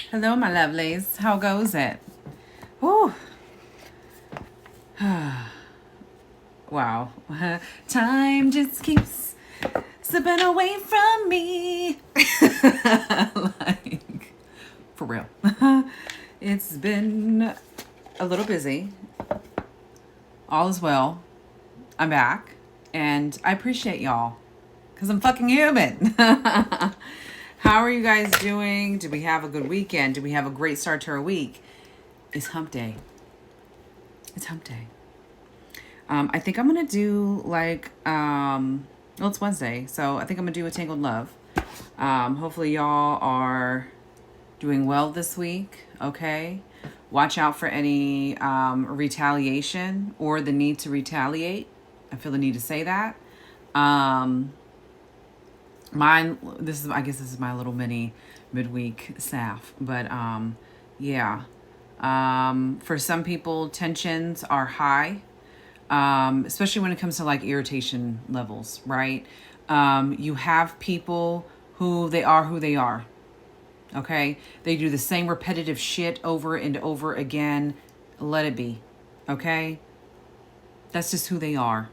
Hello, my lovelies. How goes it? Whew. Wow. Time just keeps slipping away from me. Like, for real. It's been a little busy. All is well. I'm back. And I appreciate y'all. Because I'm fucking human. How are you guys doing? Did we have a good weekend? Did we have a great start to our week? It's hump day. It's hump day. I think I'm going to do like, well, it's Wednesday. So I think I'm going to do a Tangled Love. Hopefully y'all are doing well this week. Okay. Watch out for any retaliation or the need to retaliate. I feel the need to say that. I guess this is my little mini midweek staff, but yeah. For some people, tensions are high, especially when it comes to like irritation levels, right? You have people who they are. Okay, they do the same repetitive shit over and over again. Let it be. Okay, that's just who they are.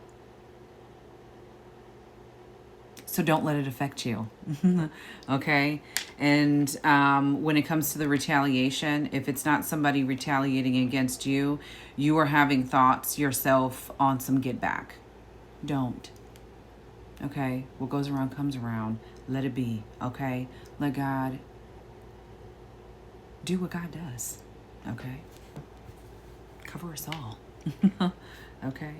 So don't let it affect you. Okay. And when it comes to the retaliation, if it's not somebody retaliating against you, you are having thoughts yourself on some get back. Don't. Okay. What goes around comes around. Let it be. Okay. Let God do what God does. Okay. Cover us all. Okay.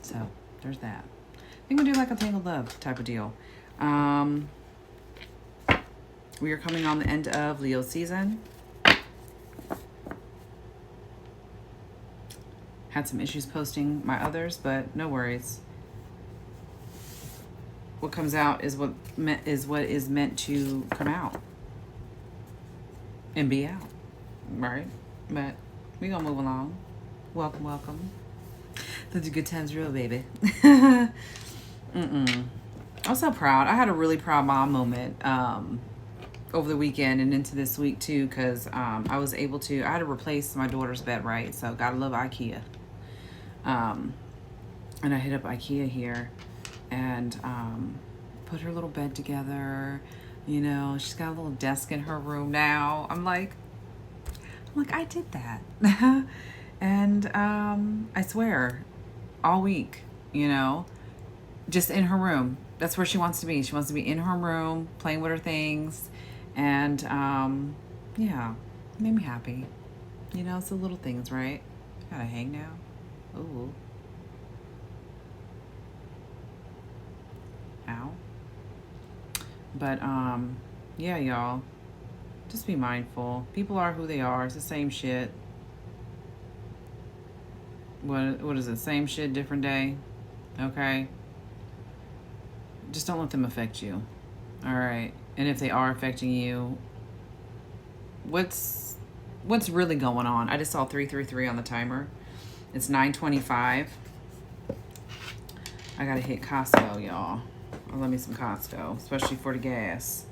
So there's that. I think we'll do like a Tangled Love type of deal. We are coming on the end of Leo season. Had some issues posting my others, but no worries. What comes out is what is meant to come out and be out, right? But we gonna move along. Welcome. Let the good times roll, baby. I'm so proud. I had a really proud mom moment over the weekend and into this week too, because I had to replace my daughter's bed, right? So gotta love IKEA. And I hit up IKEA here and put her little bed together. You know, she's got a little desk in her room now. I'm like, I did that. And I swear, all week, you know, just in her room. That's where she wants to be. She wants to be in her room, playing with her things. And, yeah, it made me happy. You know, it's the little things, right? Gotta hang now. Ooh. Ow. But, yeah, y'all. Just be mindful. People are who they are. It's the same shit. What is it? Same shit, different day. Okay? Just don't let them affect you. All right. And if they are affecting you, what's really going on? I just saw 333 on the timer. It's 9:25. I gotta hit Costco, y'all. I love me some Costco, especially for the gas.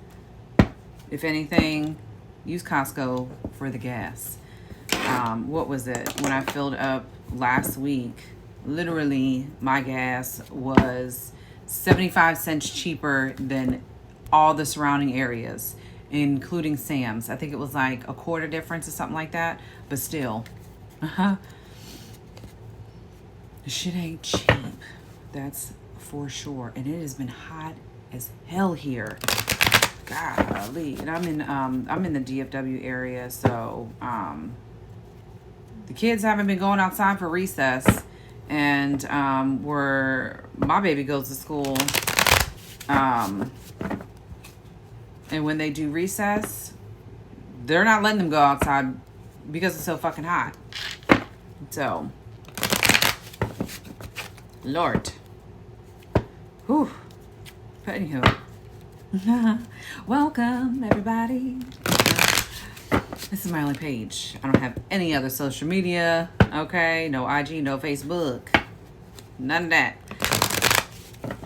If anything, use Costco for the gas. What was it? When I filled up last week, literally my gas was 75 cents cheaper than all the surrounding areas, including Sam's. I think it was like a quarter difference or something like that, but still. Shit ain't cheap. That's for sure. And it has been hot as hell here. Golly. And I'm in the DFW area, so the kids haven't been going outside for recess. And where my baby goes to school, and when they do recess, they're not letting them go outside because it's so fucking hot. So, Lord. Whew. But anywho, welcome everybody. This is my only page. I don't have any other social media. Okay, no IG, no Facebook, none of that.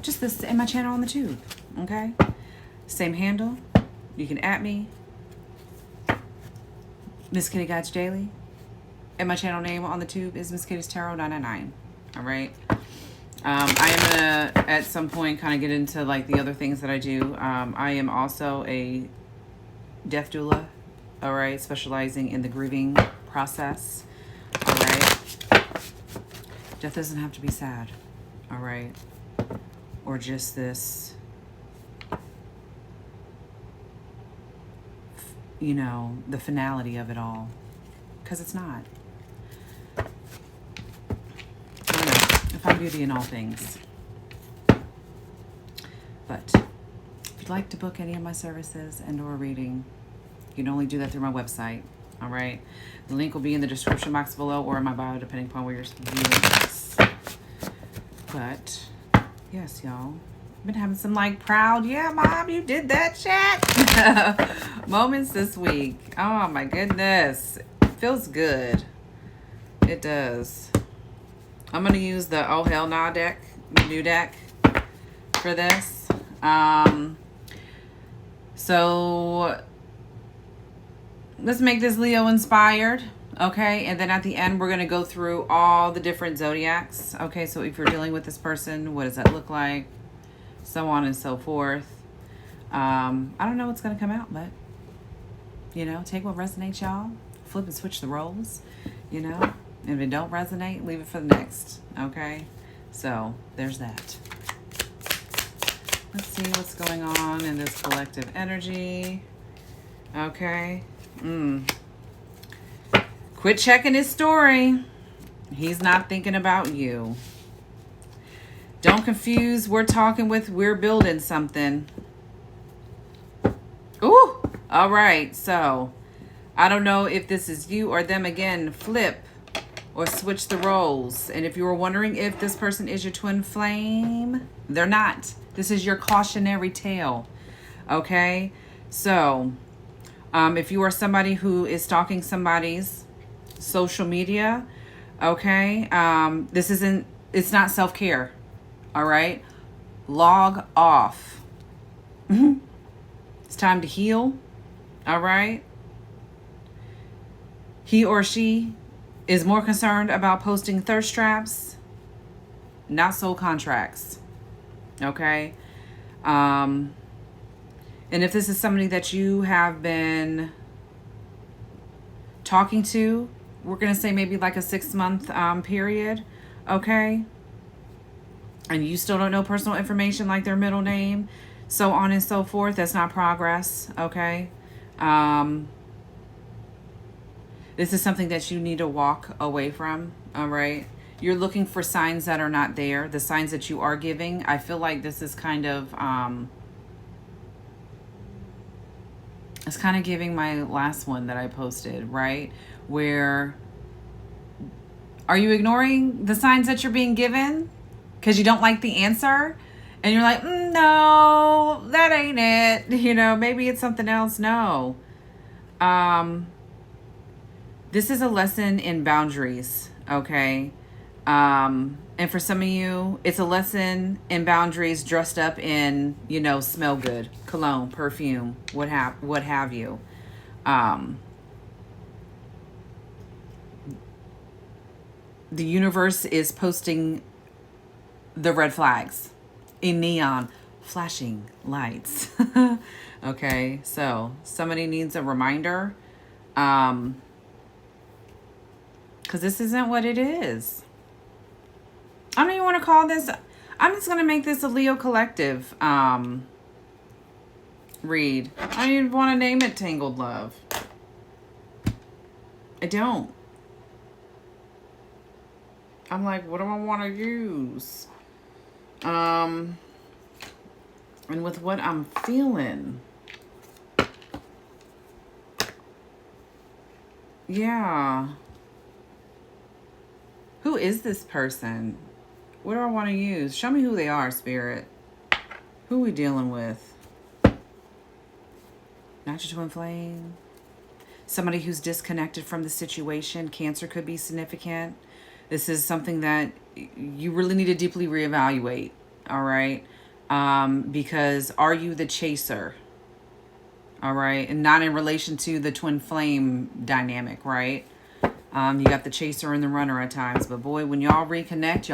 Just this and my channel on the tube. Okay, same handle, You can at me, Miss Kitty Guides Daily. And my channel name on the tube is Miss Kitty's Tarot 999. All right. I am gonna at some point kind of get into like the other things that I do. I am also a death doula. All right, specializing in the grieving process. All right. Death doesn't have to be sad. All right. Or just this, you know, the finality of it all. Because it's not. I find beauty in all things. But if you'd like to book any of my services and or reading, you can only do that through my website. All right. The link will be in the description box below or in my bio, depending upon where you're viewing this. But yes, y'all. Been having some like proud, yeah, mom, you did that shit moments this week. Oh my goodness. It feels good. It does. I'm going to use the Oh Hell Nah deck, new deck for this. So let's make this Leo inspired. Okay. And then at the end, we're going to go through all the different zodiacs. Okay. So if you're dealing with this person, what does that look like? So on and so forth. I don't know what's going to come out, but you know, take what resonates, y'all. Flip and switch the roles, you know. And if it don't resonate, leave it for the next. Okay? So, there's that. Let's see what's going on in this collective energy. Okay. Quit checking his story. He's not thinking about you. Don't confuse we're talking with we're building something. Ooh! All right. So, I don't know if this is you or them again. Flip or switch the roles. And if you were wondering if this person is your twin flame, they're not. This is your cautionary tale. Okay? So, if you are somebody who is stalking somebody's social media, okay, it's not self-care. All right? Log off. It's time to heal. All right? He or she is more concerned about posting thirst traps, not soul contracts. Okay? And if this is somebody that you have been talking to, we're going to say maybe like a 6-month period. Okay? And you still don't know personal information like their middle name, so on and so forth. That's not progress. Okay? This is something that you need to walk away from, all right? You're looking for signs that are not there. The signs that you are giving, I feel like this is kind of, it's kind of giving my last one that I posted, right? Where, are you ignoring the signs that you're being given because you don't like the answer? And you're like, no, that ain't it. You know, maybe it's something else. No. This is a lesson in boundaries, okay? And for some of you, it's a lesson in boundaries dressed up in, you know, smell good, cologne, perfume, what have you. The universe is posting the red flags in neon, flashing lights. Okay, so somebody needs a reminder. Because this isn't what it is. I don't even want to call this. I'm just going to make this a Leo collective read. I don't even want to name it Tangled Love. I don't. I'm like, what do I want to use? And with what I'm feeling. Yeah. Who is this person? What do I want to use? Show me who they are, Spirit. Who are we dealing with? Not your twin flame. Somebody who's disconnected from the situation. Cancer could be significant. This is something that you really need to deeply reevaluate. All right? Because are you the chaser? All right. And not in relation to the twin flame dynamic, right? You got the chaser and the runner at times. But boy, when y'all reconnect.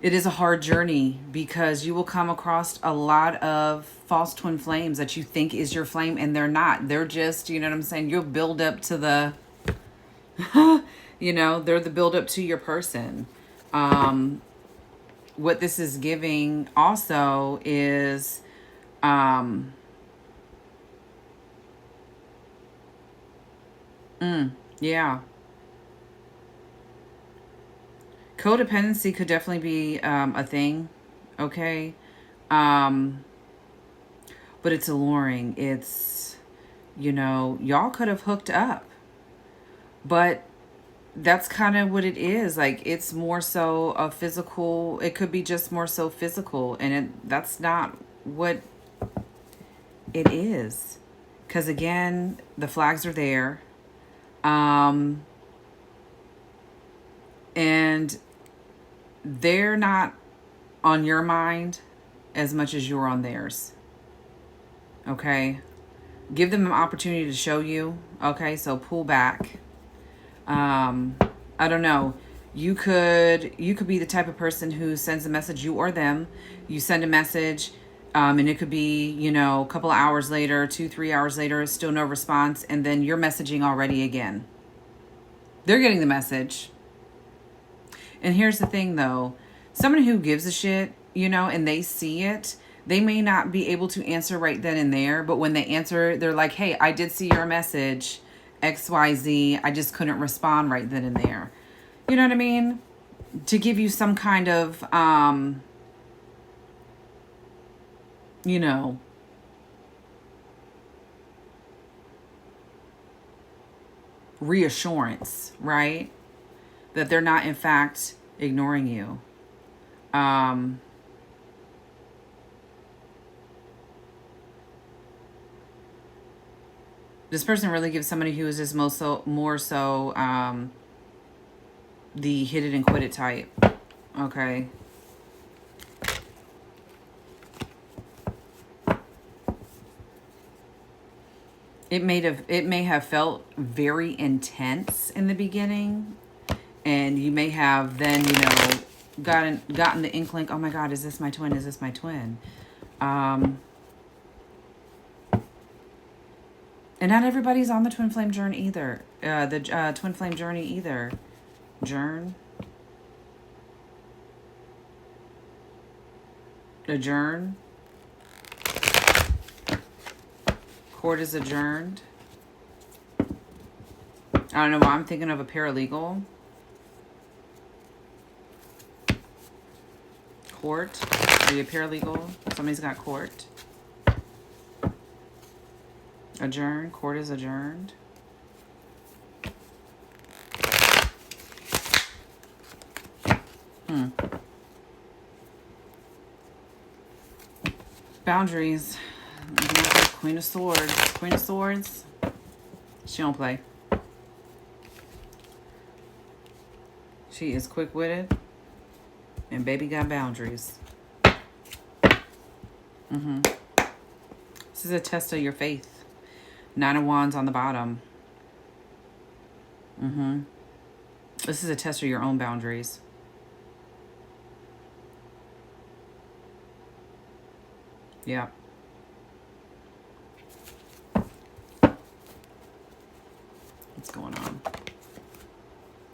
It is a hard journey because you will come across a lot of false twin flames that you think is your flame, and they're not. They're just, you know what I'm saying? You'll build up to the, they're the build up to your person. What this is giving also is, yeah. Codependency could definitely be a thing, okay? Um, but it's alluring. It's, y'all could have hooked up, but that's kind of what it is. Like, it's more so a physical, it could be just more so physical, and that's not what it is. Because again, the flags are there. And they're not on your mind as much as you're on theirs. Okay? Give them an opportunity to show you. Okay? So pull back. I don't know. You could be the type of person who sends a message, you or them. You send a message, and it could be, a couple of hours later, 2-3 hours later, still no response, and then you're messaging already again. They're getting the message. And here's the thing, though. Someone who gives a shit, and they see it, they may not be able to answer right then and there. But when they answer, they're like, hey, I did see your message, XYZ. I just couldn't respond right then and there. You know what I mean? To give you some kind of, reassurance, right? That they're not, in fact, ignoring you. This person really gives somebody who is just more so the hit it and quit it type. Okay. It may have felt very intense in the beginning, and you may have then, gotten the inkling, oh my God, is this my twin? Is this my twin? And not everybody's on the twin flame journey either. Twin flame journey either. Adjourn. Court is adjourned. I don't know why I'm thinking of a paralegal. Court. Are you a paralegal? Somebody's got court. Adjourn. Court is adjourned. Boundaries. Queen of Swords. Queen of Swords. She don't play. She is quick-witted. And baby got boundaries. This is a test of your faith. 9 of Wands on the bottom. This is a test of your own boundaries. Yeah. What's going on?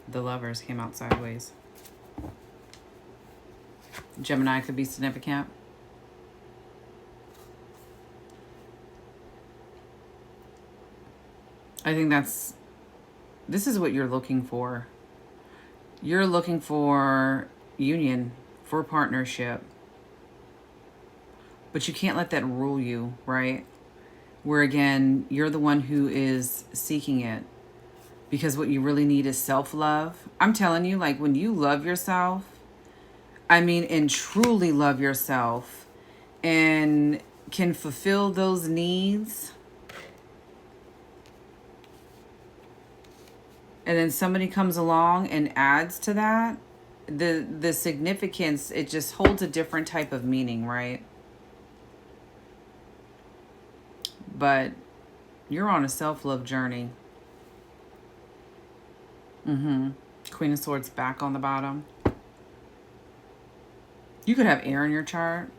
The Lovers came out sideways. Gemini could be significant. I think this is what you're looking for. You're looking for union, for partnership. But you can't let that rule you, right? Where again, you're the one who is seeking it. Because what you really need is self-love. I'm telling you, like, when you love yourself, and truly love yourself and can fulfill those needs, and then somebody comes along and adds to that, the significance, it just holds a different type of meaning, right? but you're on a self-love journey. Queen of Swords back on the bottom. You could have air in your chart.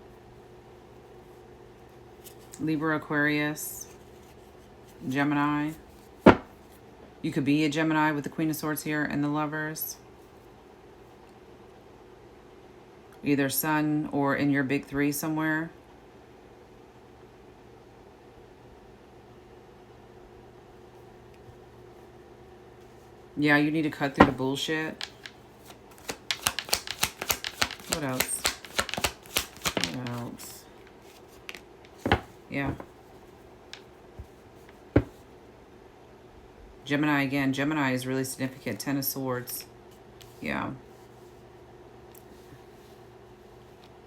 Libra, Aquarius, Gemini. You could be a Gemini with the Queen of Swords here and the Lovers. Either Sun or in your big three somewhere. Yeah, you need to cut through the bullshit. What else? What else? Yeah. Gemini again. Gemini is really significant. Ten of Swords. Yeah.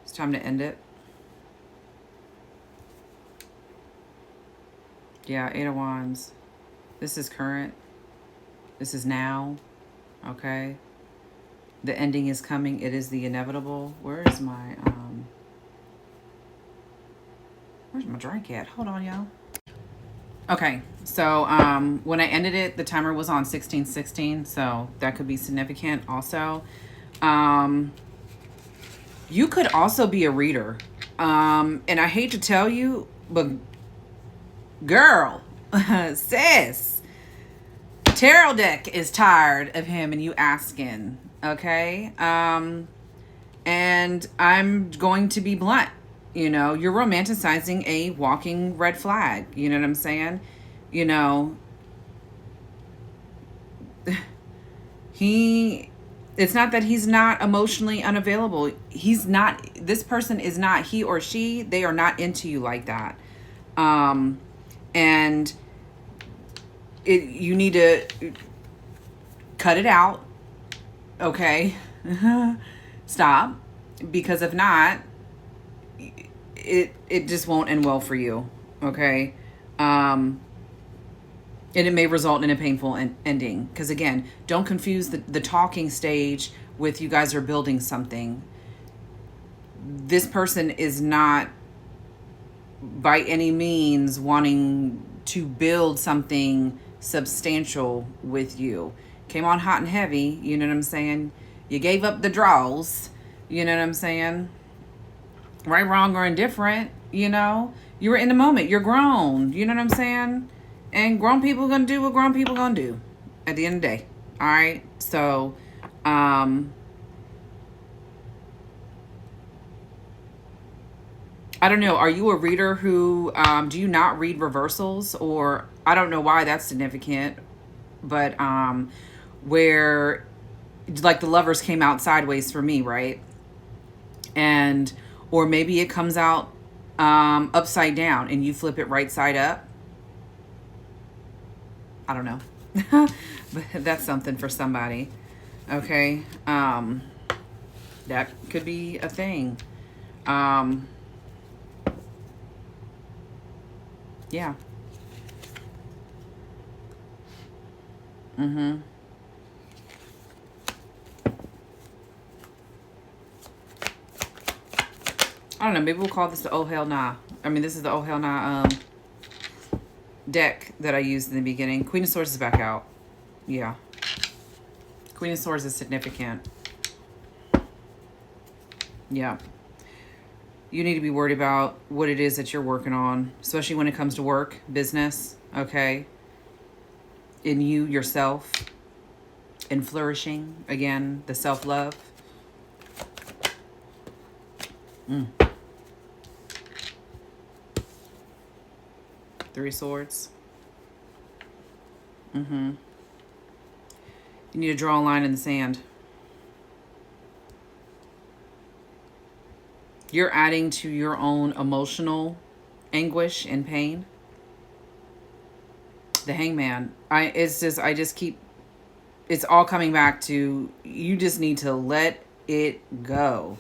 It's time to end it. Yeah, Eight of Wands. This is current. This is now. Okay. The ending is coming. It is the inevitable. Where's my drink at? Hold on, y'all. Okay, so when I ended it, the timer was on 16:16, so that could be significant also. You could also be a reader. And I hate to tell you, but girl, sis, tarot deck is tired of him and you asking, okay? And I'm going to be blunt. You know, you're romanticizing a walking red flag. You know what I'm saying? You know, it's not that he's not emotionally unavailable. He's not, this person is not, he or she, they are not into you like that. And you need to cut it out. Okay. Stop. Because if not, it just won't end well for you. Okay. And it may result in a painful ending. Because again, don't confuse the talking stage with you guys are building something. This person is not by any means wanting to build something substantial with you. Came on hot and heavy, you know what I'm saying? You gave up the draws, you know what I'm saying? Right, wrong, or indifferent, you know? You were in the moment. You're grown, you know what I'm saying? And grown people gonna do what grown people gonna do at the end of the day. All right? So, I don't know. Are you a reader who, do you not read reversals? Or, I don't know why that's significant, but where, like, the Lovers came out sideways for me, right? And, or maybe it comes out upside down and you flip it right side up. I don't know. But that's something for somebody. Okay. That could be a thing. Yeah. I don't know. Maybe we'll call this the Oh Hell Nah. I mean, this is the Oh Hell Nah deck that I used in the beginning. Queen of Swords is back out. Yeah. Queen of Swords is significant. Yeah. You need to be worried about what it is that you're working on, especially when it comes to work, business, okay? In you, yourself, in flourishing. Again, the self-love. Three of Swords. You need to draw a line in the sand. You're adding to your own emotional anguish and pain. The Hangman. It's all coming back to, you just need to let it go.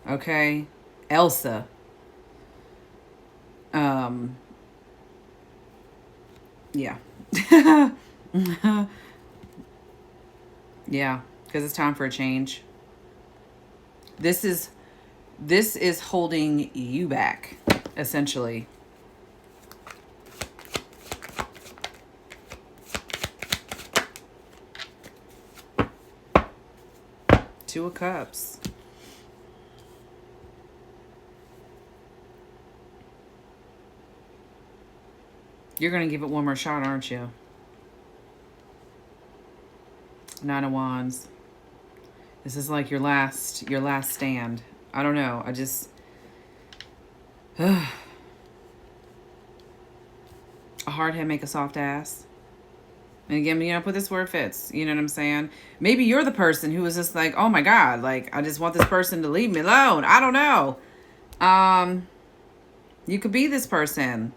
Okay? Elsa. Yeah. Yeah, because it's time for a change. This is holding you back, essentially. Two of Cups. You're going to give it one more shot, aren't you? Nine of Wands. This is like your last stand. I don't know. I just... a hard head make a soft ass. And again, you know, put this where it fits. You know what I'm saying? Maybe you're the person who was just like, oh my God, like, I just want this person to leave me alone. I don't know. You could be this person.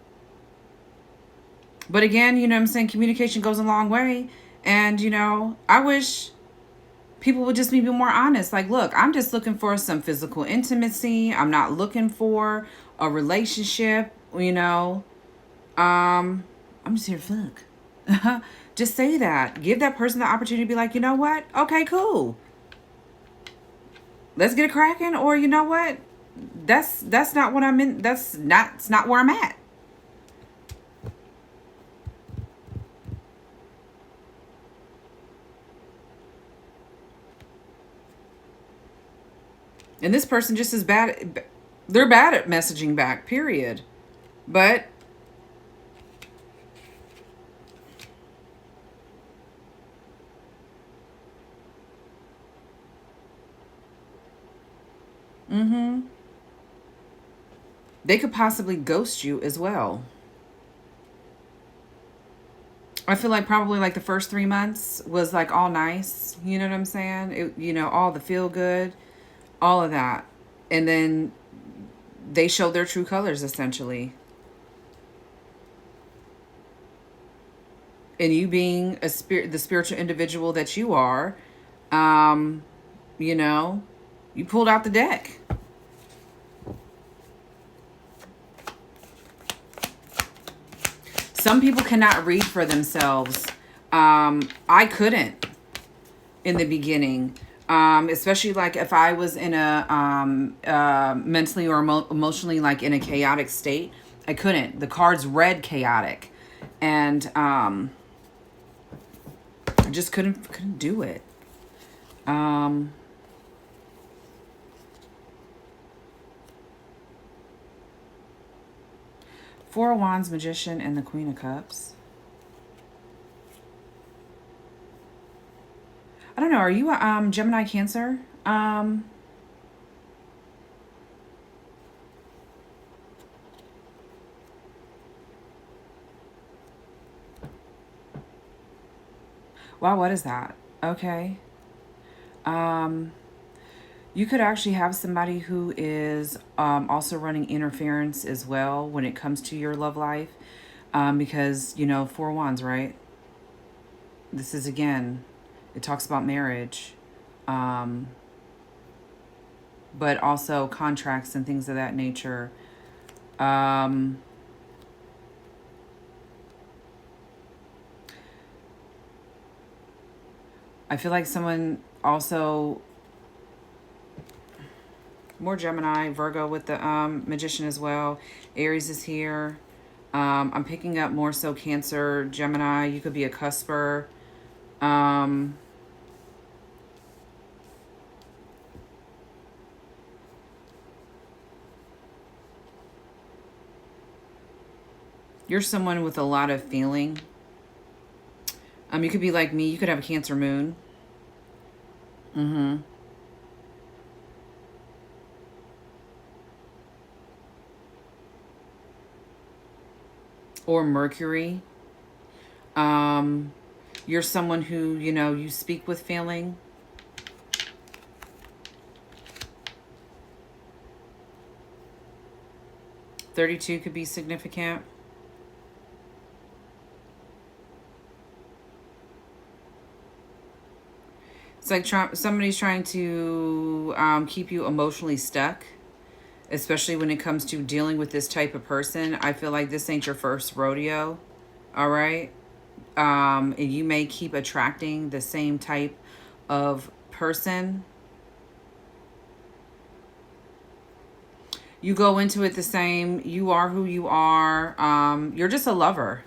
But again, you know what I'm saying? Communication goes a long way. And, you know, I wish people would just be more honest. Like, look, I'm just looking for some physical intimacy. I'm not looking for a relationship, you know. I'm just here to fuck. Just say that. Give that person the opportunity to be like, you know what? Okay, cool. Let's get it cracking. Or you know what? That's not what I'm in. It's not where I'm at. And this person just is bad. They're bad at messaging back, period. But they could possibly ghost you as well. I feel like probably like the first 3 months was like all nice. You know what I'm saying? It, you know, all the feel good, all of that. And then they showed their true colors essentially. And you being the spiritual individual that you are, you know, you pulled out the deck. Some people cannot read for themselves. I couldn't in the beginning. Especially like if I was in a mentally or emotionally like in a chaotic state, I couldn't. The cards read chaotic. And I just couldn't do it. Four of Wands, Magician, and the Queen of Cups. I don't know. Are you a Gemini, Cancer? Wow, what is that? Okay. You could actually have somebody who is also running interference as well when it comes to your love life. Because, you know, Four of Wands, right? This is, again, it talks about marriage. But also contracts and things of that nature. I feel like someone also... More Gemini, Virgo with the Magician as well. Aries is here. I'm picking up more so Cancer, Gemini. You could be a cusper. You're someone with a lot of feeling. You could be like me. You could have a Cancer moon. Or Mercury. You're someone who, you know, you speak with feeling. $32 could be significant. It's like somebody's trying to keep you emotionally stuck. Especially when it comes to dealing with this type of person. I feel like this ain't your first rodeo. All right? And you may keep attracting the same type of person. You go into it the same. You are who you are. You're just a lover.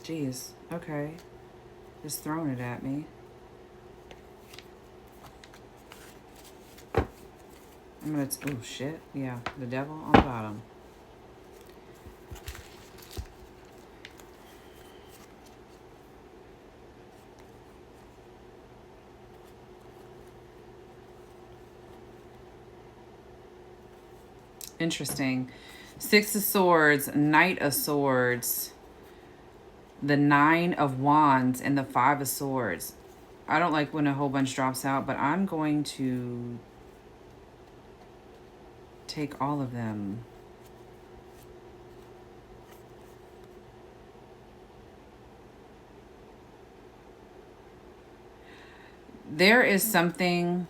Jeez. Okay. Just throwing it at me. I'm gonna, oh shit. Yeah, the devil on the bottom. Interesting. Six of Swords, Knight of Swords, the Nine of Wands, and the Five of Swords. I don't like when a whole bunch drops out, but I'm going to take all of them. There is something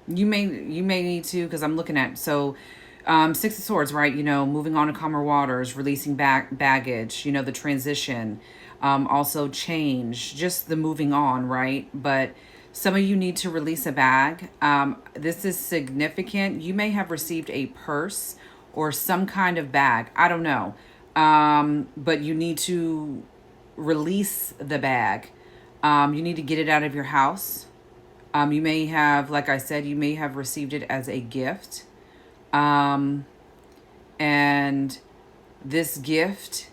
you may need to, because I'm looking at, so Six of Swords, right? You know, moving on to calmer waters, releasing baggage, you know, the transition, also change, just the moving on, right? But some of you need to release a bag. This is significant. You may have received a purse or some kind of bag. I don't know. But you need to release the bag. You need to get it out of your house. You may have, like I said, you may have received it as a gift. And this gift,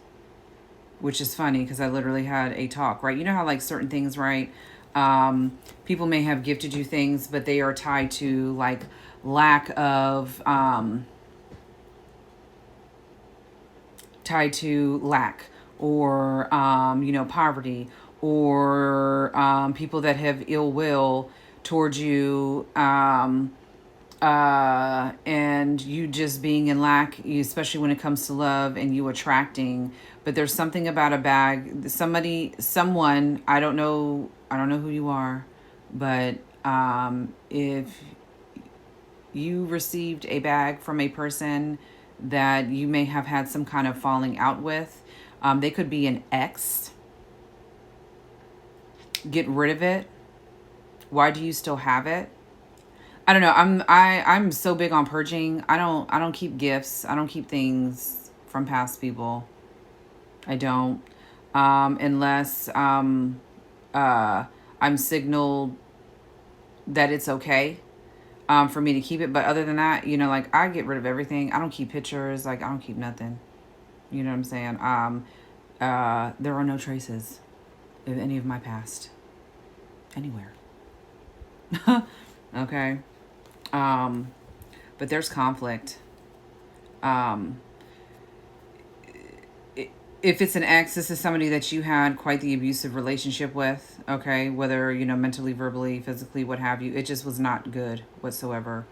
which is funny because I literally had a talk, right? You know how like certain things, right? People may have gifted you things, but they are tied to like lack of, tied to lack or, you know, poverty or people that have ill will towards you, and you just being in lack, especially when it comes to love and you attracting. But there's something about a bag, someone, I don't know who you are, but if you received a bag from a person that you may have had some kind of falling out with, they could be an ex. Get rid of it. Why do you still have it? I don't know. I'm so big on purging. I don't keep gifts. I don't keep things from past people. I don't. Unless I'm signaled that it's okay for me to keep it. But other than that, you know, like I get rid of everything. I don't keep pictures. Like I don't keep nothing. You know what I'm saying? There are no traces of any of my past anywhere. Okay. But there's conflict. If it's an ex, this is somebody that you had quite the abusive relationship with, okay? Whether, you know, mentally, verbally, physically, what have you. It just was not good whatsoever,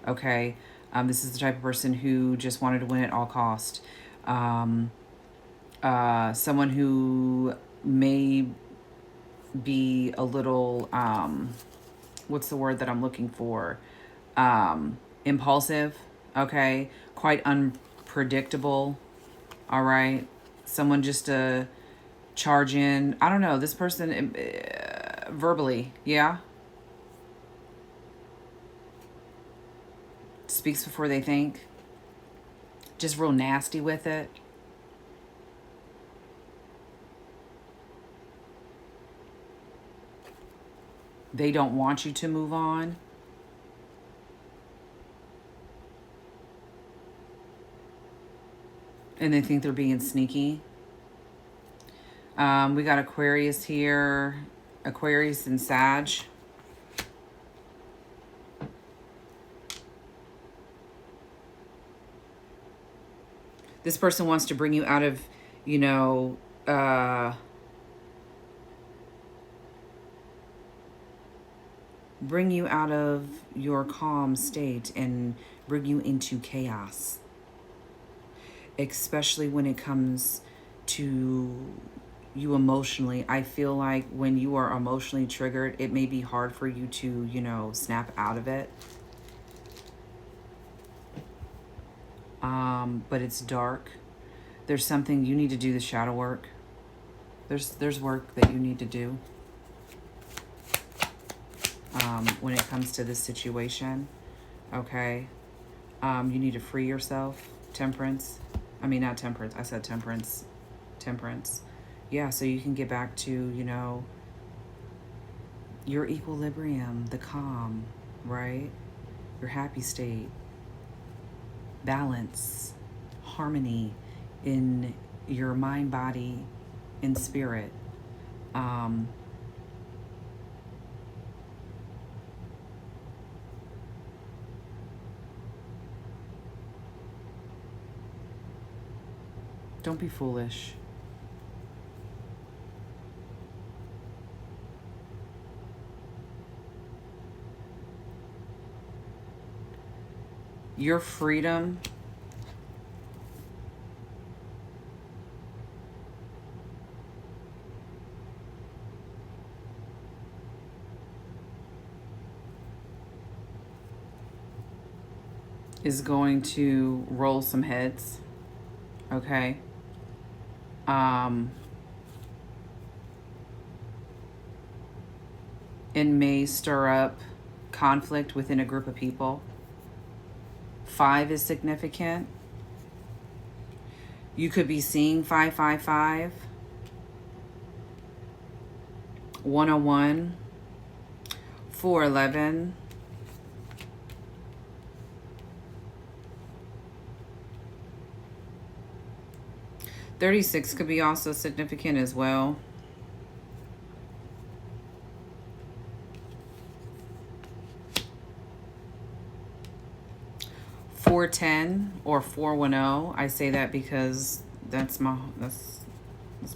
okay? This is the type of person who just wanted to win at all cost. Someone who may be a little, what's the word that I'm looking for? Impulsive, okay? Quite unpredictable, all right? Someone just to charge in. I don't know. This person, verbally, yeah? Speaks before they think. Just real nasty with it. They don't want you to move on. And they think they're being sneaky. We got Aquarius here. Aquarius and Sag. This person wants to bring you out of, you know, bring you out of your calm state and bring you into chaos. Especially when it comes to you emotionally. I feel like when you are emotionally triggered, it may be hard for you to, you know, snap out of it. But it's dark. There's something you need to do, the shadow work. There's work that you need to do when it comes to this situation. Okay. You need to free yourself. Temperance. I mean, not temperance. I said temperance. Temperance. Yeah, so you can get back to, you know, your equilibrium, the calm, right? Your happy state, balance, harmony in your mind, body, and spirit. Don't be foolish. Your freedom is going to roll some heads, okay? It may stir up conflict within a group of people. 5 is significant. You could be seeing 555, 101, 411, 36 could be also significant as well. 410 or 410. I say that because that's my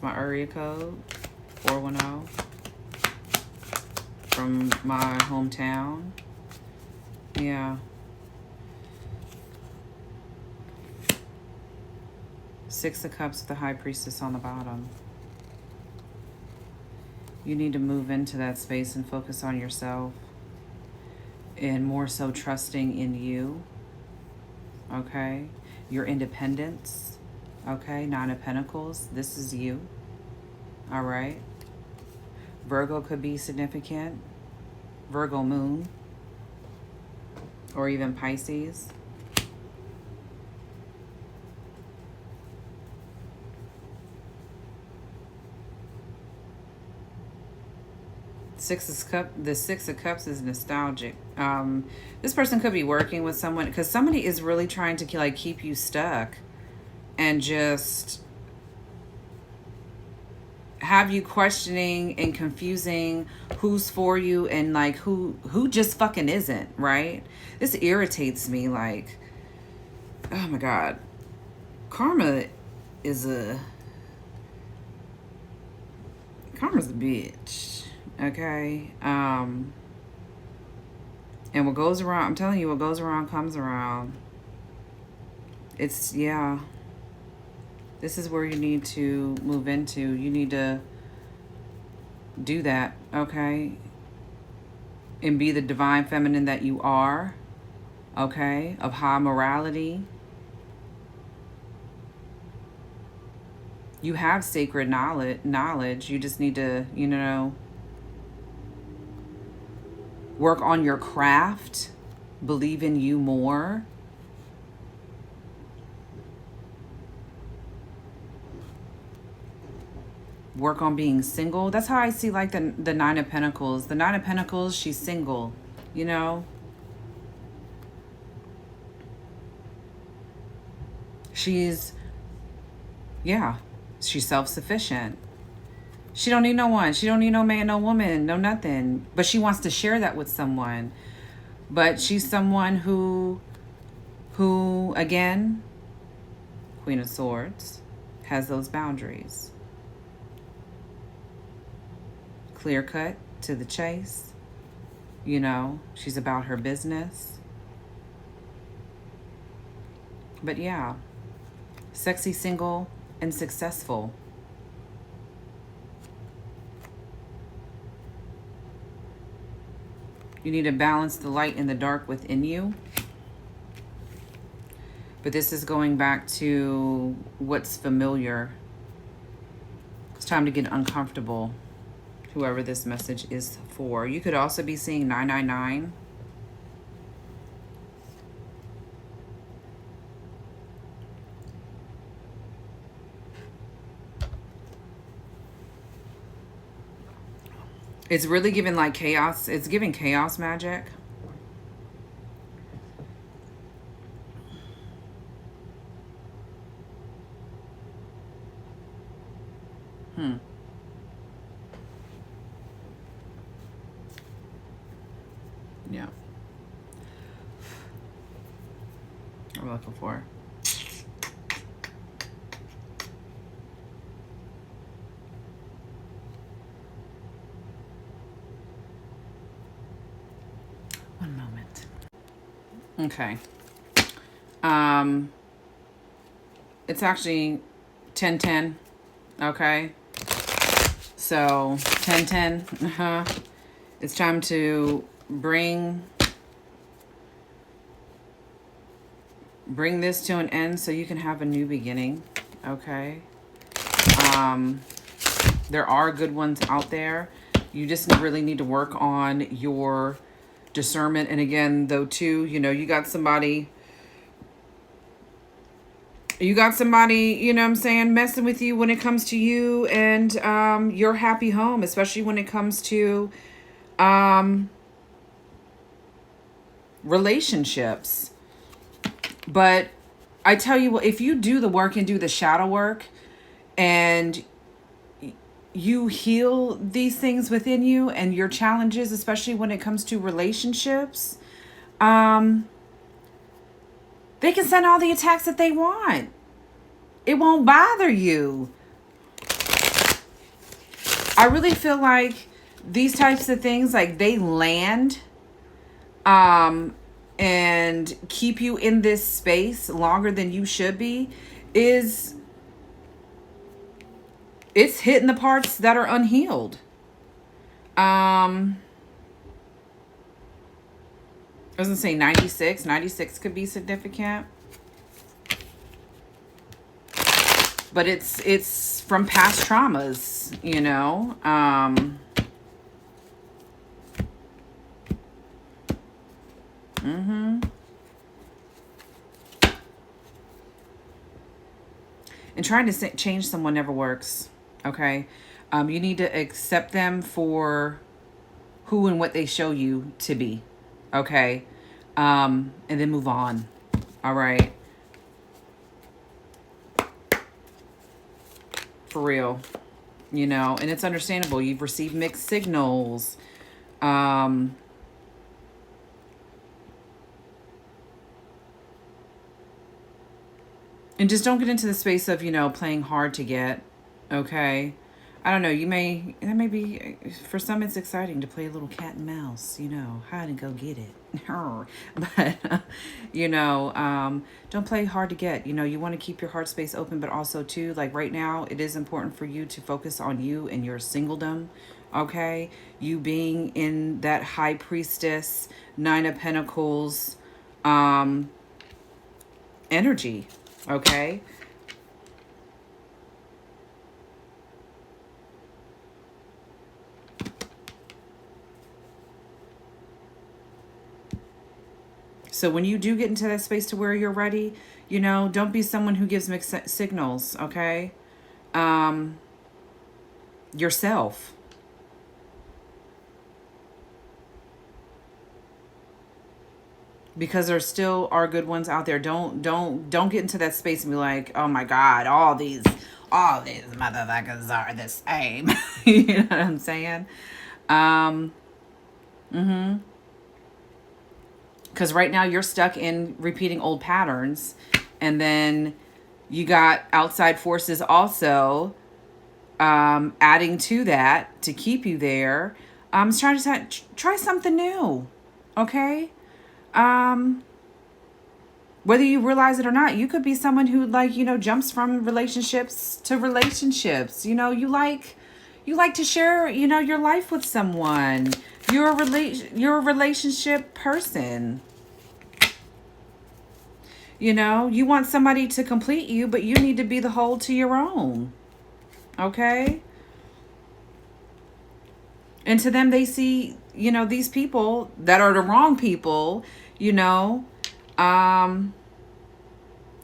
area code. 410 from my hometown. Yeah. 6 of Cups with the High Priestess on the bottom. You need to move into that space and focus on yourself, and more so trusting in you. Okay? Your independence. Okay? 9 of Pentacles. This is you. All right? Virgo could be significant. Virgo moon. Or even Pisces. The Six of Cups is nostalgic. This person could be working with someone, because somebody is really trying to like keep you stuck and just have you questioning and confusing who's for you and like who just fucking isn't, right? This irritates me. Like, oh my God, karma's a bitch. Okay. And what goes around, I'm telling you, what goes around comes around. It's, yeah. This is where you need to move into. You need to do that, okay? And be the divine feminine that you are, okay? Of high morality. You have sacred knowledge. You just need to, you know, work on your craft, believe in you more. Work on being single. That's how I see like the 9 of Pentacles. The 9 of Pentacles, she's single, you know. She's self-sufficient. She don't need no one. She don't need no man, no woman, no nothing. But she wants to share that with someone. But she's someone who again, Queen of Swords, has those boundaries. Clear cut, to the chase. You know, she's about her business. But yeah, sexy, single, and successful. You need to balance the light and the dark within you. But this is going back to what's familiar. It's time to get uncomfortable, whoever this message is for. You could also be seeing 999. It's really giving like chaos. It's giving chaos magic. Yeah. What am I looking for? One moment. Okay. It's actually 10-10. Okay. So 10-10. It's time to bring this to an end so you can have a new beginning. Okay. There are good ones out there. You just really need to work on your discernment. And again, though, too, you know, you got somebody, you know what I'm saying, messing with you when it comes to you and your happy home, especially when it comes to relationships. But I tell you what, if you do the work and do the shadow work and you heal these things within you and your challenges, especially when it comes to relationships, they can send all the attacks that they want. It won't bother you. I really feel like these types of things, like they land and keep you in this space longer than you should be, it's hitting the parts that are unhealed. I was gonna say 96. 96 could be significant. But it's from past traumas, you know. And trying to change someone never works. Okay. You need to accept them for who and what they show you to be. Okay. And then move on. All right. For real. You know, and it's understandable. You've received mixed signals. And just don't get into the space of, you know, playing hard to get. Okay. I don't know. That may be, for some it's exciting to play a little cat and mouse, you know, hide and go get it. But, you know, don't play hard to get. You know, you want to keep your heart space open, but also too, like right now, it is important for you to focus on you and your singledom. Okay. You being in that high priestess, 9 of Pentacles, energy. Okay. So when you do get into that space to where you're ready, you know, don't be someone who gives mixed signals, okay? Yourself. Because there still are good ones out there. Don't get into that space and be like, oh my God, all these motherfuckers are the same. You know what I'm saying? Because right now you're stuck in repeating old patterns. And then you got outside forces also adding to that to keep you there. Try something new. Okay? Whether you realize it or not, you could be someone who, like, you know, jumps from relationships to relationships. You know, you like to share, you know, your life with someone. You're a relationship person. You know, you want somebody to complete you, but you need to be the whole to your own. Okay? And to them, they see, you know, these people that are the wrong people, you know,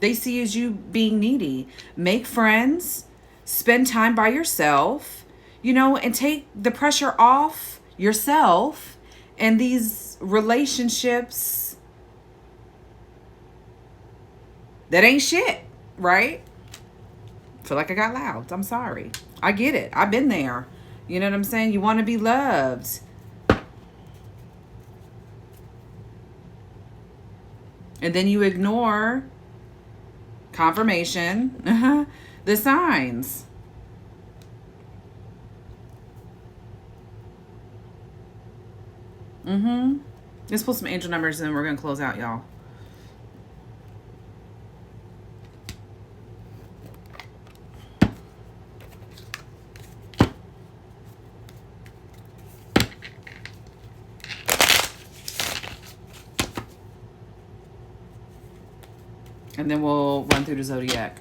they see as you being needy. Make friends, spend time by yourself, you know, and take the pressure off yourself and these relationships that ain't shit, right? Feel like I got loud. I'm sorry. I get it. I've been there. You know what I'm saying? You want to be loved. And then you ignore confirmation, the signs. Let's pull some angel numbers and then we're going to close out, y'all. And then we'll run through the zodiac.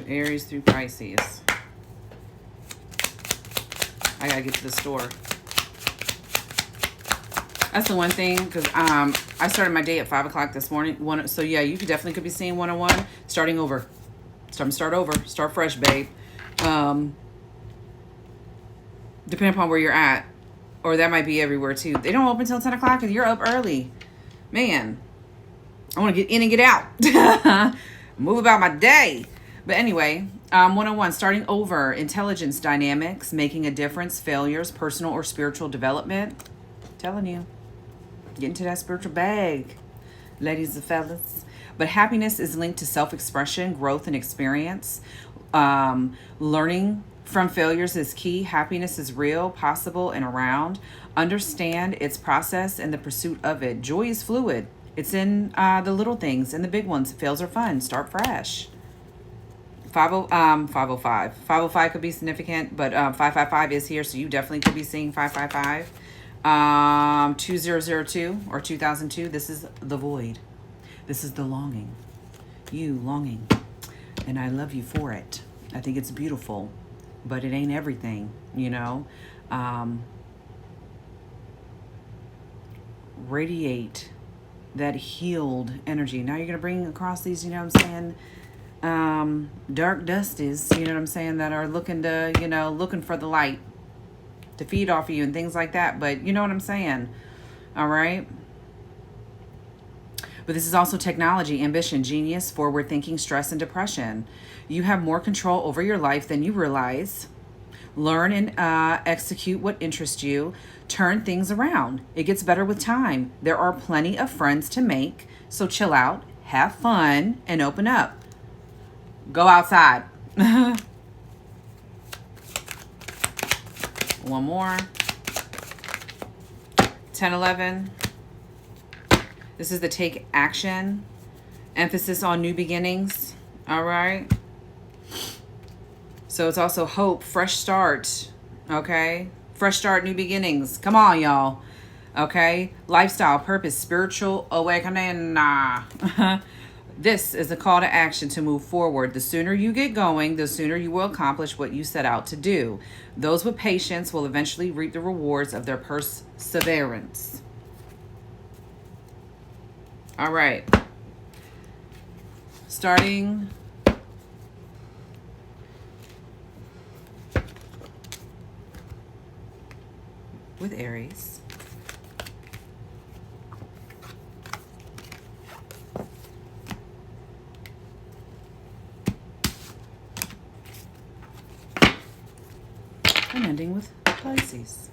Aries through Pisces. I gotta get to the store. That's the one thing, because I started my day at 5 o'clock this morning. So yeah, you definitely could be seeing 101. Starting over. Start over. Start fresh, babe. Depending upon where you're at. Or that might be everywhere too. They don't open until 10 o'clock and you're up early. Man, I want to get in and get out. Move about my day. But anyway, 101, starting over, intelligence dynamics, making a difference, failures, personal or spiritual development. I'm telling you, get into that spiritual bag, ladies and fellas. But happiness is linked to self-expression, growth, and experience. Learning from failures is key. Happiness is real, possible, and around. Understand its process and the pursuit of it. Joy is fluid. It's in the little things and the big ones. Fails are fun. Start fresh. 505. 505 could be significant, but 555 is here, so you definitely could be seeing 555. 2002 or 2002, this is the void. This is the longing. You longing. And I love you for it. I think it's beautiful, but it ain't everything, you know. Radiate that healed energy. Now you're going to bring across these, you know what I'm saying, dark dusties, you know what I'm saying, that are looking to, you know, looking for the light to feed off of you and things like that. But you know what I'm saying? All right. But this is also technology, ambition, genius, forward thinking, stress, and depression. You have more control over your life than you realize. Learn and execute what interests you. Turn things around. It gets better with time. There are plenty of friends to make. So chill out, have fun, and open up. Go outside. One more. 10-11. This is the take action. Emphasis on new beginnings. All right. So it's also hope, fresh start. Okay. Fresh start, new beginnings. Come on, y'all. Okay. Lifestyle, purpose, spiritual awakening. This is a call to action to move forward. The sooner you get going, the sooner you will accomplish what you set out to do. Those with patience will eventually reap the rewards of their perseverance. All right. Starting with Aries. And ending with Pisces.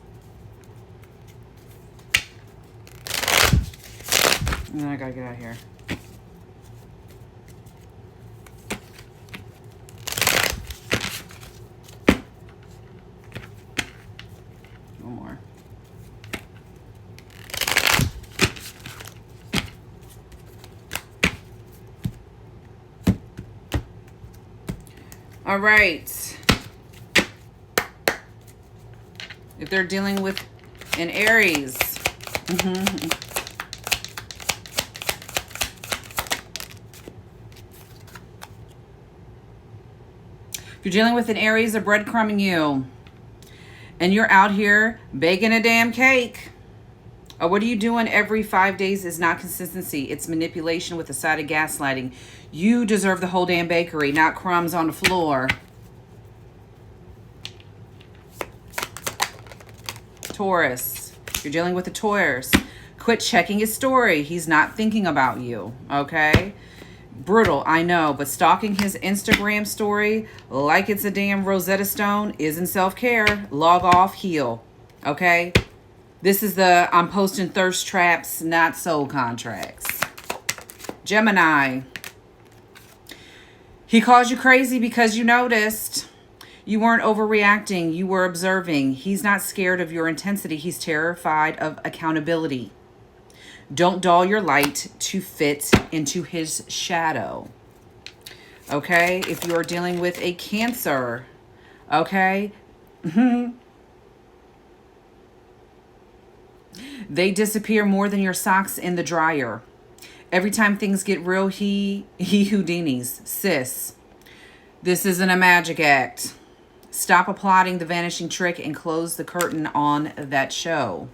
And then I gotta get out of here. One more. All right. If they're dealing with an Aries, you're dealing with an Aries, they're breadcrumbing you. And you're out here baking a damn cake. What are you doing every 5 days is not consistency. It's manipulation with a side of gaslighting. You deserve the whole damn bakery, not crumbs on the floor. Taurus, you're dealing with a Taurus. Quit checking his story. He's not thinking about you, okay? Brutal, I know, but stalking his Instagram story like it's a damn Rosetta Stone isn't self-care. Log off, heal, okay? This is the I'm posting thirst traps, not soul contracts. Gemini. He calls you crazy because you noticed. You weren't overreacting. You were observing. He's not scared of your intensity. He's terrified of accountability. Don't dull your light to fit into his shadow. Okay? If you're dealing with a Cancer, okay? They disappear more than your socks in the dryer. Every time things get real, he Houdinis. Sis, this isn't a magic act. Stop applauding the vanishing trick and close the curtain on that show.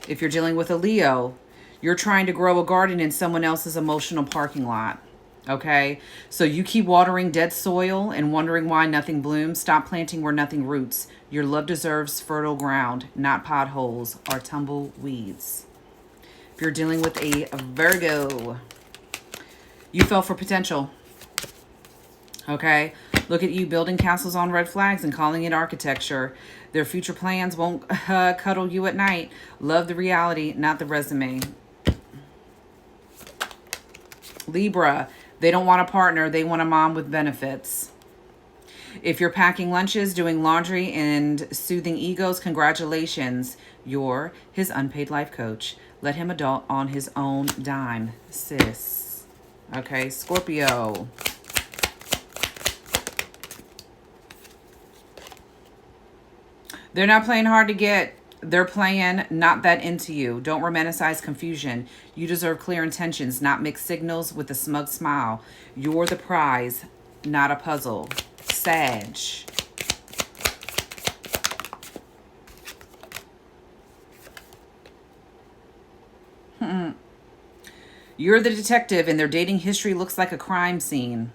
If you're dealing with a Leo, you're trying to grow a garden in someone else's emotional parking lot. Okay? So you keep watering dead soil and wondering why nothing blooms. Stop planting where nothing roots. Your love deserves fertile ground, not potholes or tumbleweeds. If you're dealing with a Virgo, you fell for potential. Okay? Look at you building castles on red flags and calling it architecture. Their future plans won't cuddle you at night. Love the reality, not the resume. Libra, they don't want a partner. They want a mom with benefits. If you're packing lunches, doing laundry, and soothing egos, congratulations. You're his unpaid life coach. Let him adult on his own dime, sis. Okay, Scorpio. They're not playing hard to get. They're playing not that into you. Don't romanticize confusion. You deserve clear intentions, not mixed signals with a smug smile. You're the prize, not a puzzle. Sag. You're the detective and their dating history looks like a crime scene.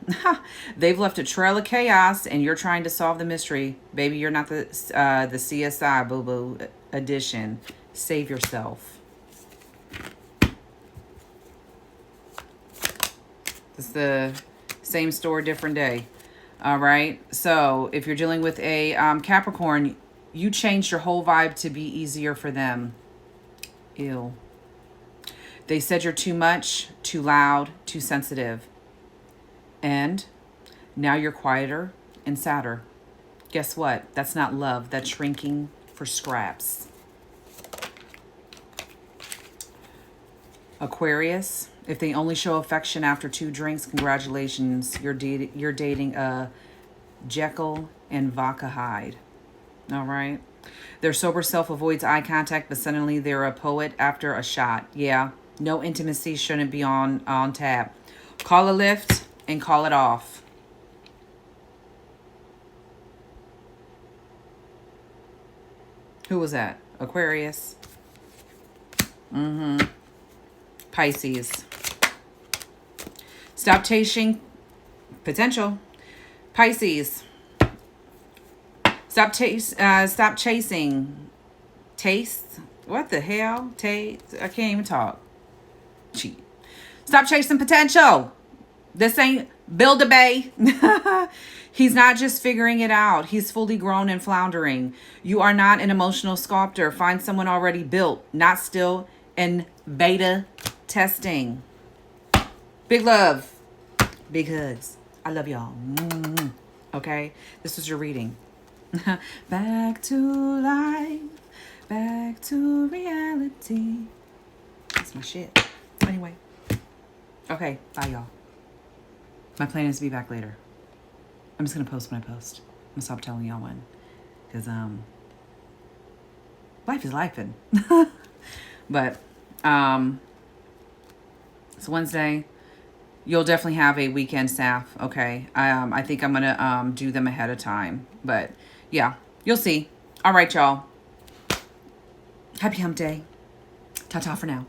They've left a trail of chaos and you're trying to solve the mystery. Baby, you're not the CSI boo-boo edition. Save yourself. It's the same store, different day. All right. So if you're dealing with a Capricorn, you changed your whole vibe to be easier for them. Ew. They said you're too much, too loud, too sensitive. And now you're quieter and sadder. Guess what? That's not love. That's shrinking for scraps. Aquarius, if they only show affection after 2 drinks, congratulations. You're dating a Jekyll and Vodka Hyde. All right. Their sober self avoids eye contact, but suddenly they're a poet after a shot. Yeah. No intimacy shouldn't be on tap. Call a lift and call it off. Who was that? Aquarius. Pisces. Stop chasing potential. Pisces. Stop chasing. Taste. What the hell? I can't even talk. Cheat. Stop chasing potential. This ain't Build a Bay. He's not just figuring it out. He's fully grown and floundering. You are not an emotional sculptor. Find someone already built, not still in beta testing. Big love. Big hugs. I love y'all. Okay? This was your reading. Back to life. Back to reality. That's my shit. Anyway. Okay. Bye, y'all. My plan is to be back later. I'm just going to post when I post. I'm going to stop telling y'all when. Because, life is lifing. But, it's Wednesday. you'll definitely have a weekend staff. Okay. I think I'm going to do them ahead of time. But yeah, you'll see. All right, y'all. Happy hump day. Ta-ta for now.